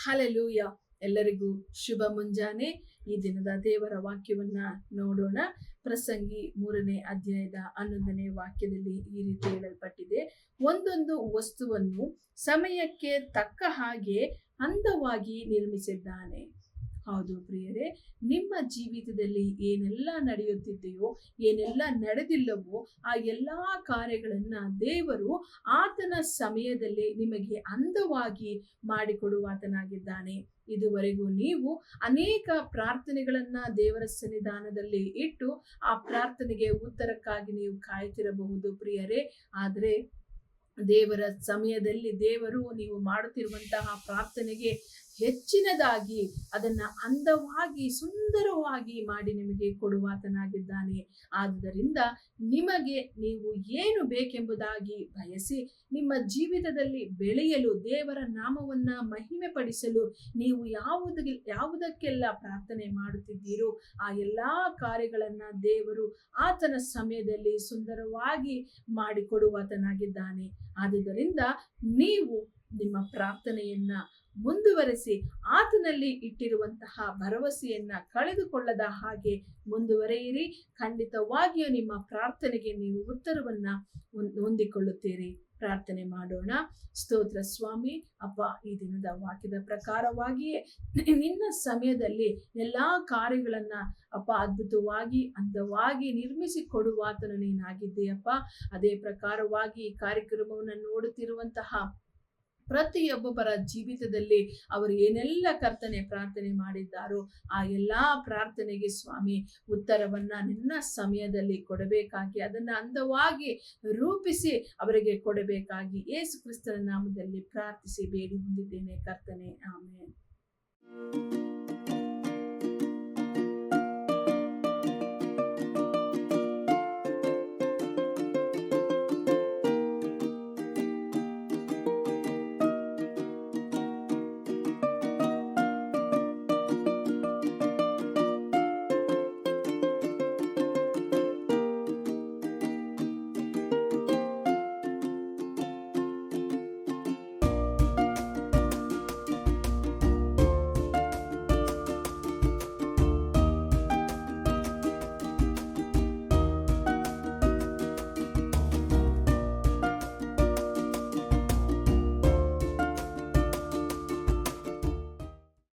Hallelujah. ಎಲ್ಲರಿಗೂ ಶುಭ ಮುಂಜಾನೆ. ಈ ದಿನದ ದೇವರ ವಾಕ್ಯವನ್ನ ನೋಡೋಣ. ಪ್ರಸಂಗಿ 3ನೇ ಅಧ್ಯಾಯದ 11ನೇ ವಾಕ್ಯದಲ್ಲಿ ಈ ರೀತಿ ಹೇಳಲ್ಪಟ್ಟಿದೆ, ಒಂದೊಂದು ವಸ್ತುವನ್ನು ಸಮಯಕ್ಕೆ ತಕ್ಕ ಹಾಗೆ ಅಂದವಾಗಿ ನಿರ್ಮಿಸಿದ್ದಾನೆ. ಹೌದು ಪ್ರಿಯರೇ, ನಿಮ್ಮ ಜೀವಿತದಲ್ಲಿ ಏನೆಲ್ಲ ನಡೆಯುತ್ತಿದೆಯೋ, ಏನೆಲ್ಲ ನಡೆದಿಲ್ಲವೋ, ಆ ಎಲ್ಲಾ ಕಾರ್ಯಗಳನ್ನ ದೇವರು ಆತನ ಸಮಯದಲ್ಲಿ ನಿಮಗೆ ಅಂದವಾಗಿ ಮಾಡಿಕೊಡುವಾತನಾಗಿದ್ದಾನೆ. ಇದುವರೆಗೂ ನೀವು ಅನೇಕ ಪ್ರಾರ್ಥನೆಗಳನ್ನ ದೇವರ ಸನ್ನಿಧಾನದಲ್ಲಿ ಇಟ್ಟು ಆ ಪ್ರಾರ್ಥನೆಗೆ ಉತ್ತರಕ್ಕಾಗಿ ನೀವು ಕಾಯ್ತಿರಬಹುದು ಪ್ರಿಯರೇ. ಆದರೆ ದೇವರ ಸಮಯದಲ್ಲಿ ದೇವರು ನೀವು ಮಾಡುತ್ತಿರುವಂತಹ ಪ್ರಾರ್ಥನೆಗೆ ಹೆಚ್ಚಿನದಾಗಿ ಅದನ್ನ ಅಂದವಾಗಿ ಸುಂದರವಾಗಿ ಮಾಡಿ ನಿಮಗೆ ಕೊಡುವಾತನಾಗಿದ್ದಾನೆ. ಆದುದರಿಂದ ನಿಮಗೆ ನೀವು ಏನು ಬೇಕೆಂಬುದಾಗಿ ಬಯಸಿ ನಿಮ್ಮ ಜೀವಿತದಲ್ಲಿ ಬೆಳೆಯಲು, ದೇವರ ನಾಮವನ್ನ ಮಹಿಮೆ ಪಡಿಸಲು ನೀವು ಯಾವುದಕ್ಕೆಲ್ಲ ಪ್ರಾರ್ಥನೆ ಮಾಡುತ್ತಿದ್ದೀರೋ ಆ ಎಲ್ಲಾ ಕಾರ್ಯಗಳನ್ನ ದೇವರು ಆತನ ಸಮಯದಲ್ಲಿ ಸುಂದರವಾಗಿ ಮಾಡಿಕೊಡುವಾತನಾಗಿದ್ದಾನೆ. ಆದುದರಿಂದ ನೀವು ನಿಮ್ಮ ಪ್ರಾರ್ಥನೆಯನ್ನ ಮುಂದುವರೆಸಿ ಆತನಲ್ಲಿ ಇಟ್ಟಿರುವಂತಹ ಭರವಸೆಯನ್ನ ಕಳೆದುಕೊಳ್ಳದ ಹಾಗೆ ಮುಂದುವರೆಯಿರಿ. ಖಂಡಿತವಾಗಿಯೂ ನಿಮ್ಮ ಪ್ರಾರ್ಥನೆಗೆ ನೀವು ಉತ್ತರವನ್ನ ಹೊಂದಿಕೊಳ್ಳುತ್ತೀರಿ. ಪ್ರಾರ್ಥನೆ ಮಾಡೋಣ. ಸ್ತೋತ್ರ ಸ್ವಾಮಿ, ಅಪ್ಪ, ಈ ದಿನದ ವಾಕ್ಯದ ಪ್ರಕಾರವಾಗಿಯೇ ನಿನ್ನ ಸಮಯದಲ್ಲಿ ಎಲ್ಲಾ ಕಾರ್ಯಗಳನ್ನ ಅಪ್ಪ ಅದ್ಭುತವಾಗಿ ಅಂದವಾಗಿ ನಿರ್ಮಿಸಿ ಕೊಡುವಾತನು ನೀನಾಗಿದ್ದೀಯಪ್ಪ. ಅದೇ ಪ್ರಕಾರವಾಗಿ ಈ ಕಾರ್ಯಕ್ರಮವನ್ನು ನೋಡುತ್ತಿರುವಂತಹ ಪ್ರತಿಯೊಬ್ಬೊಬ್ಬರ ಜೀವಿತದಲ್ಲಿ ಅವರು ಏನೆಲ್ಲ ಕರ್ತನೆ ಪ್ರಾರ್ಥನೆ ಮಾಡಿದ್ದಾರೋ ಆ ಎಲ್ಲಾ ಪ್ರಾರ್ಥನೆಗೆ ಸ್ವಾಮಿ ಉತ್ತರವನ್ನ ನಿನ್ನ ಸಮಯದಲ್ಲಿ ಕೊಡಬೇಕಾಗಿ, ಅದನ್ನ ಅಂದವಾಗಿ ರೂಪಿಸಿ ಅವರಿಗೆ ಕೊಡಬೇಕಾಗಿ ಯೇಸು ಕ್ರಿಸ್ತನ ನಾಮದಲ್ಲಿ ಪ್ರಾರ್ಥಿಸಿ ಬೇಡಿ ಹೊಂದಿದ್ದೇನೆ ಕರ್ತನೆ, ಆಮೆನ್.